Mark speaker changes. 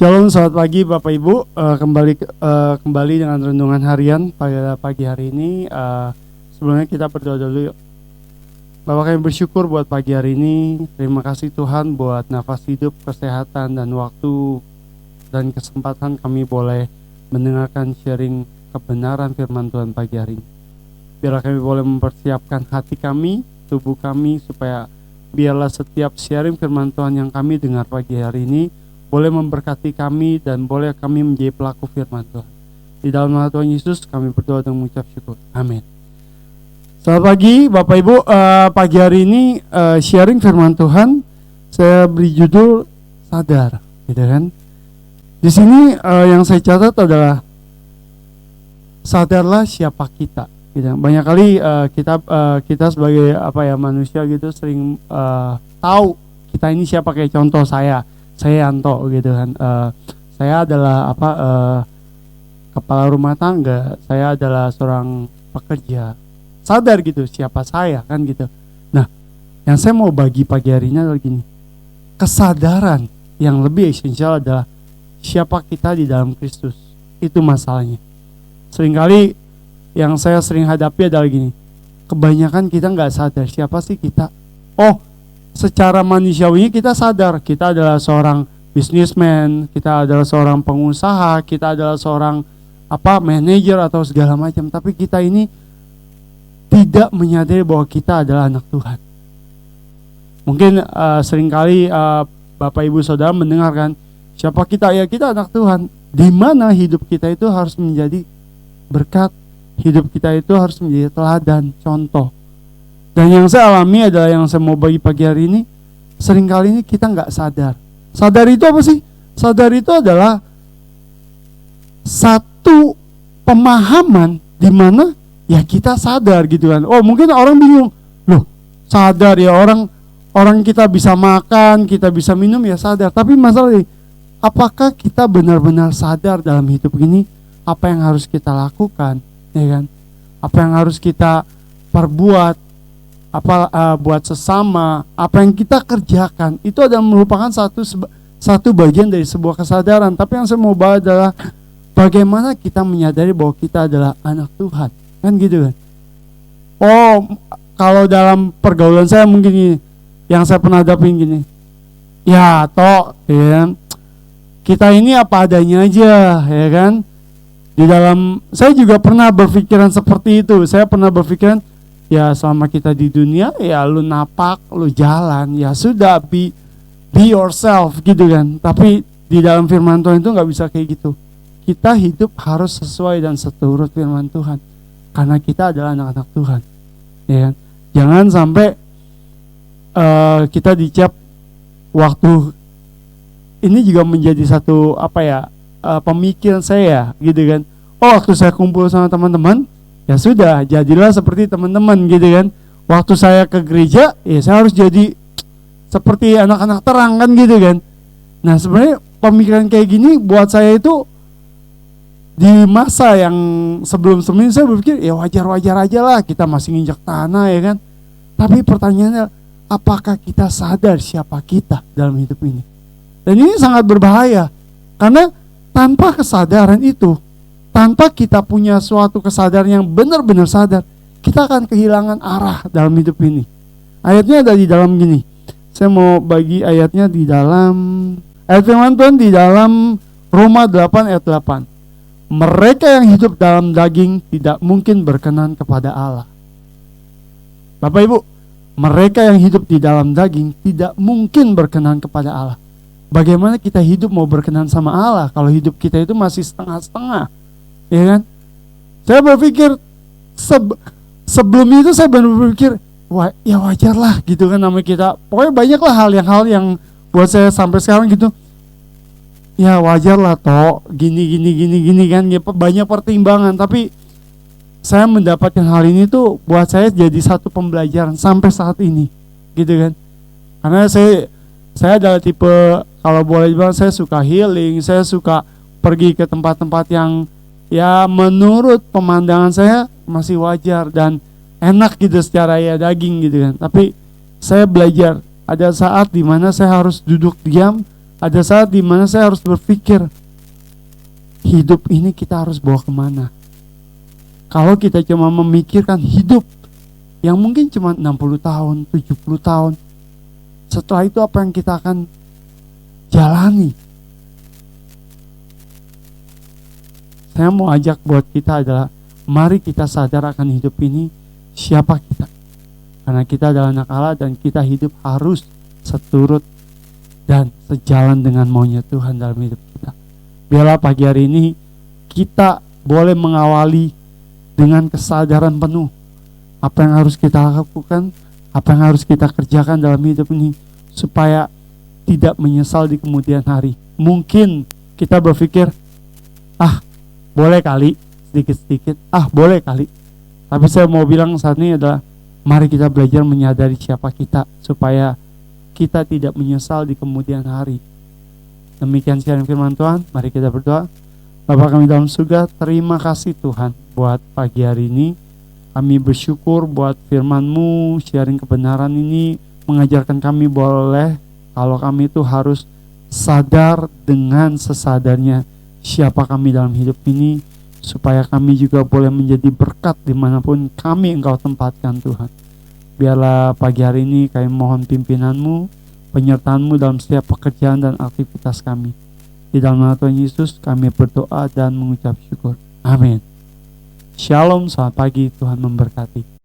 Speaker 1: Shalom, selamat pagi Bapak Ibu. Kembali dengan renungan harian pada pagi hari ini. Sebelumnya kita berdoa dulu yuk. Bapak, kami bersyukur buat pagi hari ini. Terima kasih Tuhan buat nafas hidup, kesehatan, dan waktu dan kesempatan kami boleh mendengarkan sharing kebenaran firman Tuhan pagi hari ini. Biarlah kami boleh mempersiapkan hati kami, tubuh kami, supaya biarlah setiap sharing firman Tuhan yang kami dengar pagi hari ini boleh memberkati kami dan boleh kami menjadi pelaku firman Tuhan. Di dalam nama Tuhan Yesus kami berdoa dan mengucap syukur. Amin. Selamat pagi Bapak Ibu. Pagi hari ini sharing firman Tuhan saya beri judul sadar, gitu kan? Di sini yang saya catat adalah sadarlah siapa kita. Gitu. Banyak kali kita sebagai manusia gitu sering tahu kita ini siapa, kayak contoh saya Yanto gitu kan. Saya adalah kepala rumah tangga, saya adalah seorang pekerja. Sadar gitu siapa saya kan gitu. Nah, yang saya mau bagi pagi hari ini adalah gini. Kesadaran yang lebih esensial adalah siapa kita di dalam Kristus. Itu masalahnya. Seringkali yang saya sering hadapi adalah gini. Kebanyakan kita nggak sadar siapa sih kita. Secara manusiawinya kita sadar kita adalah seorang businessman, kita adalah seorang pengusaha, kita adalah seorang manajer atau segala macam. Tapi kita ini tidak menyadari bahwa kita adalah anak Tuhan. Mungkin seringkali Bapak Ibu Saudara mendengarkan siapa kita, ya kita anak Tuhan. Di mana hidup kita itu harus menjadi berkat, hidup kita itu harus menjadi teladan, contoh. Dan yang saya alami adalah yang saya mau bagi pagi hari ini, seringkali ini kita nggak sadar. Sadar itu apa sih? Sadar itu adalah satu pemahaman di mana ya kita sadar gitu kan. Mungkin orang bingung, loh sadar ya orang kita bisa makan, kita bisa minum ya sadar. Tapi masalahnya, apakah kita benar-benar sadar dalam hidup ini apa yang harus kita lakukan, ya kan? Apa yang harus kita perbuat? Buat sesama, apa yang kita kerjakan itu adalah merupakan satu bagian dari sebuah kesadaran. Tapi yang saya mau bahas adalah bagaimana kita menyadari bahwa kita adalah anak Tuhan, kan gitu kan? Kalau dalam pergaulan saya mungkin gini, yang saya pernah hadapin gini, ya kita ini apa adanya aja, ya kan? Di dalam saya juga pernah berpikiran seperti itu. Saya pernah berpikiran, ya selama kita di dunia ya lu napak, lu jalan, ya sudah be yourself gitu kan. Tapi di dalam firman Tuhan itu gak bisa kayak gitu. Kita hidup harus sesuai dan seturut firman Tuhan, karena kita adalah anak-anak Tuhan, ya kan? Jangan sampai kita dicap waktu ini juga menjadi satu pemikiran saya gitu kan. Waktu saya kumpul sama teman-teman, ya sudah, jadilah seperti teman-teman gitu kan. Waktu saya ke gereja, ya saya harus jadi seperti anak-anak terang kan gitu kan. Nah sebenarnya pemikiran kayak gini buat saya itu di masa yang sebelum-sebelum ini saya berpikir ya wajar-wajar aja lah, kita masih nginjak tanah ya kan. Tapi pertanyaannya, apakah kita sadar siapa kita dalam hidup ini? Dan ini sangat berbahaya, karena tanpa kesadaran itu, tanpa kita punya suatu kesadaran yang benar-benar sadar, kita akan kehilangan arah dalam hidup ini. Ayatnya ada di dalam gini. Saya mau bagi ayatnya di dalam ayat firman Tuhan di dalam Roma 8 ayat 8. Mereka yang hidup dalam daging tidak mungkin berkenan kepada Allah. Bapak Ibu, mereka yang hidup di dalam daging tidak mungkin berkenan kepada Allah. Bagaimana kita hidup mau berkenan sama Allah kalau hidup kita itu masih setengah-setengah? Ya kan? Saya berpikir sebelum itu saya berpikir ya wajar lah gitu kan, namanya kita. Pokoknya banyaklah hal yang buat saya sampai sekarang gitu. Ya wajar lah toh, gini kan, ya banyak pertimbangan. Tapi saya mendapatkan hal ini tuh buat saya jadi satu pembelajaran sampai saat ini, gitu kan. Karena saya adalah tipe, kalau boleh dibilang, saya suka healing, saya suka pergi ke tempat-tempat yang ya menurut pemandangan saya masih wajar dan enak gitu secara ya daging gitu kan. Tapi saya belajar ada saat dimana saya harus duduk diam, Ada saat di mana saya harus berpikir, hidup ini kita harus bawa kemana? Kalau kita cuma memikirkan hidup yang mungkin cuma 60 tahun, 70 tahun, setelah itu apa yang kita akan jalani? Saya mau ajak buat kita adalah, mari kita sadar akan hidup ini, siapa kita. Karena kita adalah anak Allah dan kita hidup harus seturut dan sejalan dengan maunya Tuhan dalam hidup kita. Biarlah pagi hari ini kita boleh mengawali dengan kesadaran penuh apa yang harus kita lakukan, apa yang harus kita kerjakan dalam hidup ini, supaya tidak menyesal di kemudian hari. Mungkin kita berpikir, boleh kali, sedikit-sedikit, boleh kali. Tapi saya mau bilang saat ini adalah, mari kita belajar menyadari siapa kita, supaya kita tidak menyesal di kemudian hari. Demikian siaran firman Tuhan. Mari kita berdoa. Bapa kami dalam surga, terima kasih Tuhan buat pagi hari ini. Kami bersyukur buat firman-Mu, siaring kebenaran ini mengajarkan kami boleh kalau kami itu harus sadar dengan sesadarnya siapa kami dalam hidup ini, supaya kami juga boleh menjadi berkat dimanapun kami Engkau tempatkan Tuhan. Biarlah pagi hari ini kami mohon pimpinan-Mu, penyertaan-Mu dalam setiap pekerjaan dan aktivitas kami. Di dalam nama Tuhan Yesus kami berdoa dan mengucap syukur. Amin. Shalom, selamat pagi, Tuhan memberkati.